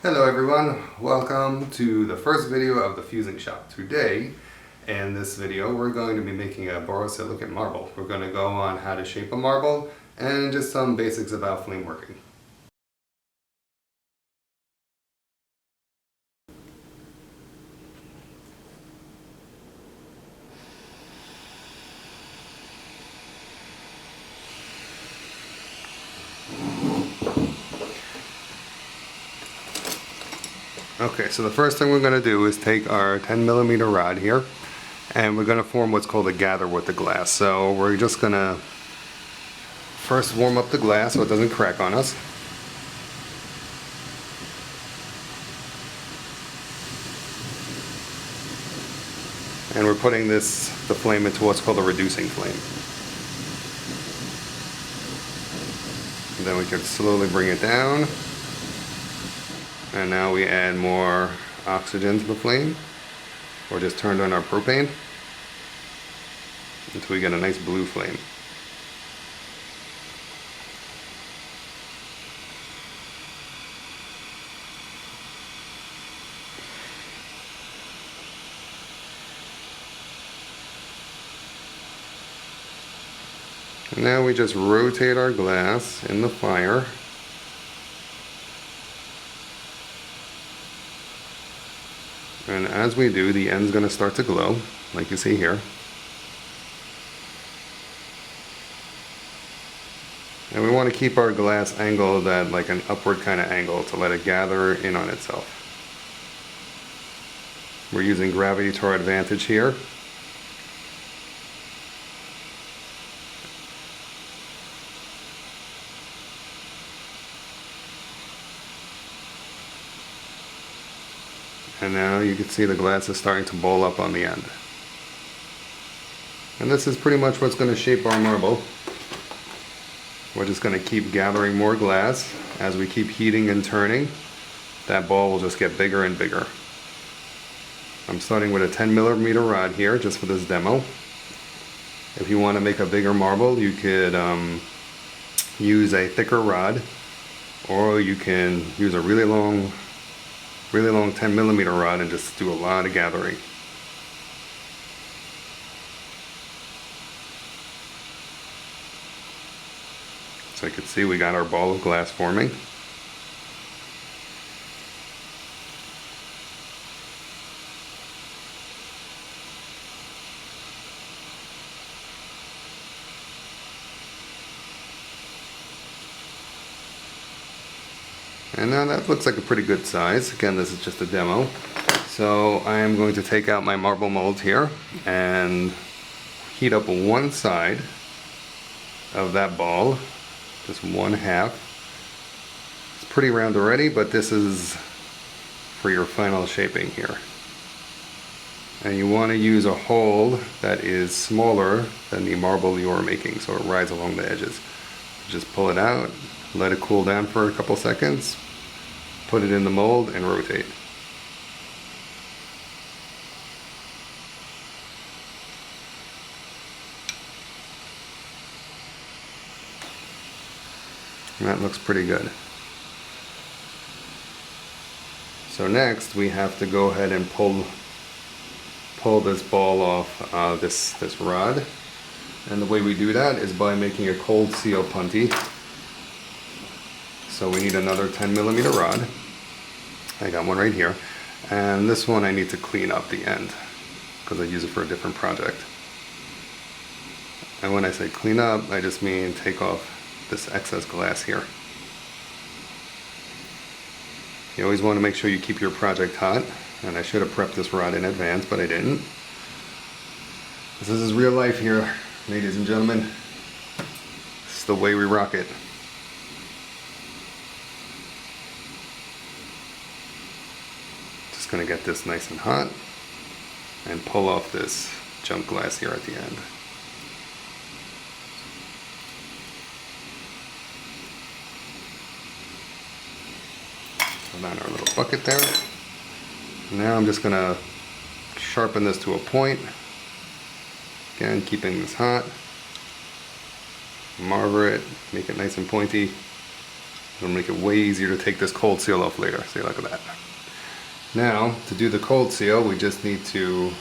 Hello everyone, welcome to the first video of the fusing shop. Today, in this video, we're going to be making a borosilicate marble. We're going to go on how to shape a marble and just some basics about flame working. Okay, so the first thing we're going to do is take our 10mm rod here and we're going to form what's called a gather with the glass. So we're just going to first warm up the glass so it doesn't crack on us. And we're putting the flame into what's called a reducing flame. And then we can slowly bring it down. And now we add more oxygen to the flame, or just turned on our propane until we get a nice blue flame. And now we just rotate our glass in the fire. And as we do, the end's going to start to glow, like you see here. And we want to keep our glass angled at like an upward kind of angle to let it gather in on itself. We're using gravity to our advantage here. And now you can see the glass is starting to ball up on the end. And this is pretty much what's going to shape our marble. We're just going to keep gathering more glass. As we keep heating and turning, that ball will just get bigger and bigger. I'm starting with a 10mm rod here just for this demo. If you want to make a bigger marble, you could use a thicker rod, or you can use a really long 10mm rod and just do a lot of gathering. So you can see we got our ball of glass forming. And now that looks like a pretty good size. Again, this is just a demo. So I am going to take out my marble mold here and heat up one side of that ball, just one half. It's pretty round already, but this is for your final shaping here. And you want to use a hole that is smaller than the marble you're making, so it rides along the edges. Just pull it out, let it cool down for a couple seconds, put it in the mold and rotate. And that looks pretty good. So next we have to go ahead and pull this ball off this rod. And the way we do that is by making a cold seal punty. So we need another 10mm rod. I got one right here. And this one I need to clean up the end because I use it for a different project. And when I say clean up, I just mean take off this excess glass here. You always want to make sure you keep your project hot. And I should have prepped this rod in advance, but I didn't. This is real life here, ladies and gentlemen. This is the way we rock it. Just gonna get this nice and hot and pull off this junk glass here at the end. Put on our little bucket there. Now I'm just gonna sharpen this to a point. Again, keeping this hot. Marver it, make it nice and pointy. It'll make it way easier to take this cold seal off later. See, look at that. Now, to do the cold seal, we just need to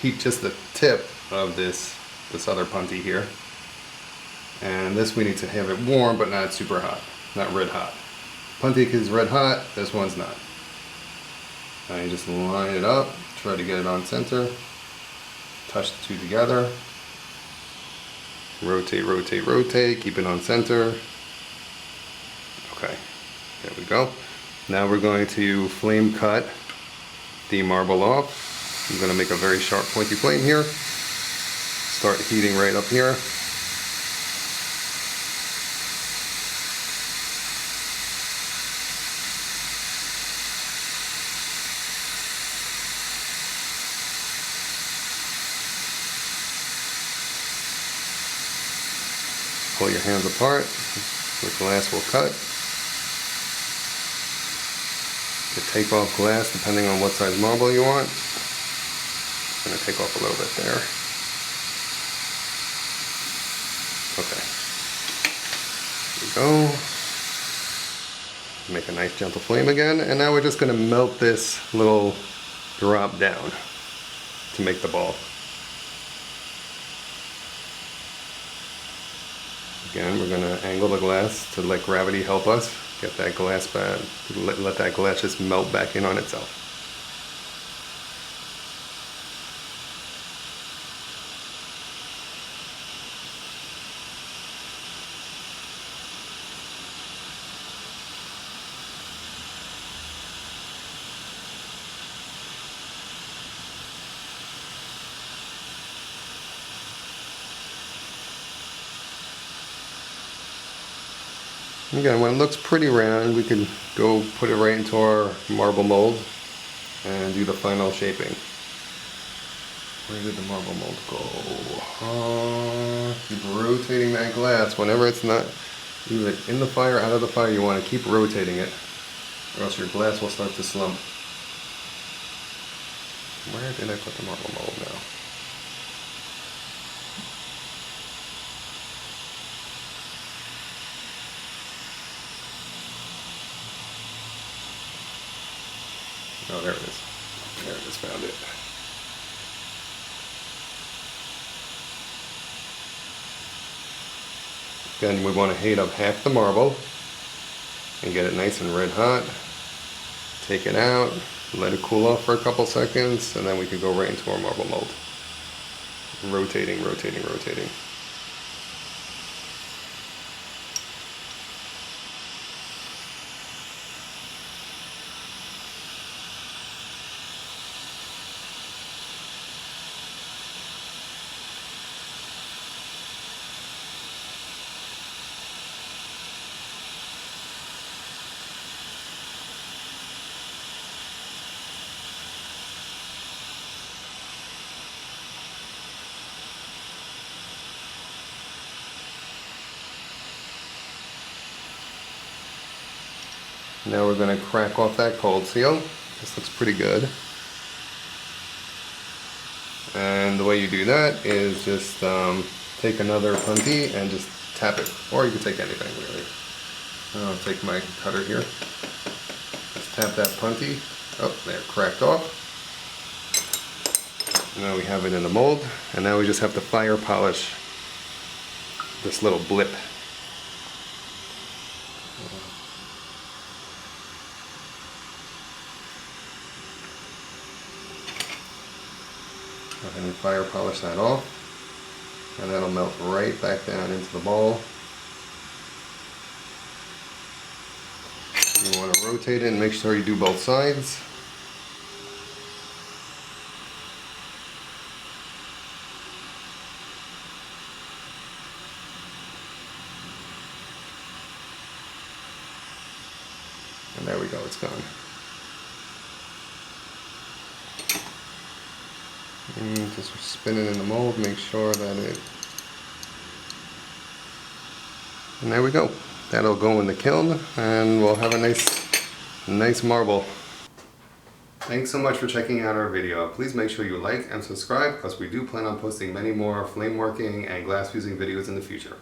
heat just the tip of this other punty here. And this we need to have it warm, but not super hot, not red hot. Punty is red hot, this one's not. Now you just line it up, try to get it on center, touch the two together, rotate, rotate, rotate, keep it on center. Okay, there we go. Now we're going to flame cut the marble off. I'm going to make a very sharp pointy flame here. Start heating right up here. Pull your hands apart, the glass will cut. You take off glass depending on what size marble you want. I'm going to take off a little bit there. Okay. There we go. Make a nice gentle flame again, and now we're just going to melt this little drop down to make the ball. Again, we're going to angle the glass to let gravity help us get that glass back, let that glass just melt back in on itself. Again, when it looks pretty round, we can go put it right into our marble mold and do the final shaping. Where did the marble mold go? Keep rotating that glass. Whenever it's not either in the fire or out of the fire, you want to keep rotating it, or else your glass will start to slump. Where did I put the marble mold now? Oh, there it is. There it is, found it. Again, we want to heat up half the marble and get it nice and red hot. Take it out, let it cool off for a couple seconds, and then we can go right into our marble mold. Rotating, rotating, rotating. Now we're going to crack off that cold seal. This looks pretty good. And the way you do that is just take another punty and just tap it. Or you can take anything really. I'll take my cutter here. Just tap that punty. Oh, there, cracked off. Now we have it in the mold. And now we just have to fire polish this little blip. Go ahead and fire polish that off, and that'll melt right back down into the ball. You want to rotate it and make sure you do both sides. And there we go, it's gone. And just spin it in the mold, make sure that and there we go. That'll go in the kiln and we'll have a nice marble. Thanks so much for checking out our video. Please make sure you like and subscribe because we do plan on posting many more flame working and glass fusing videos in the future.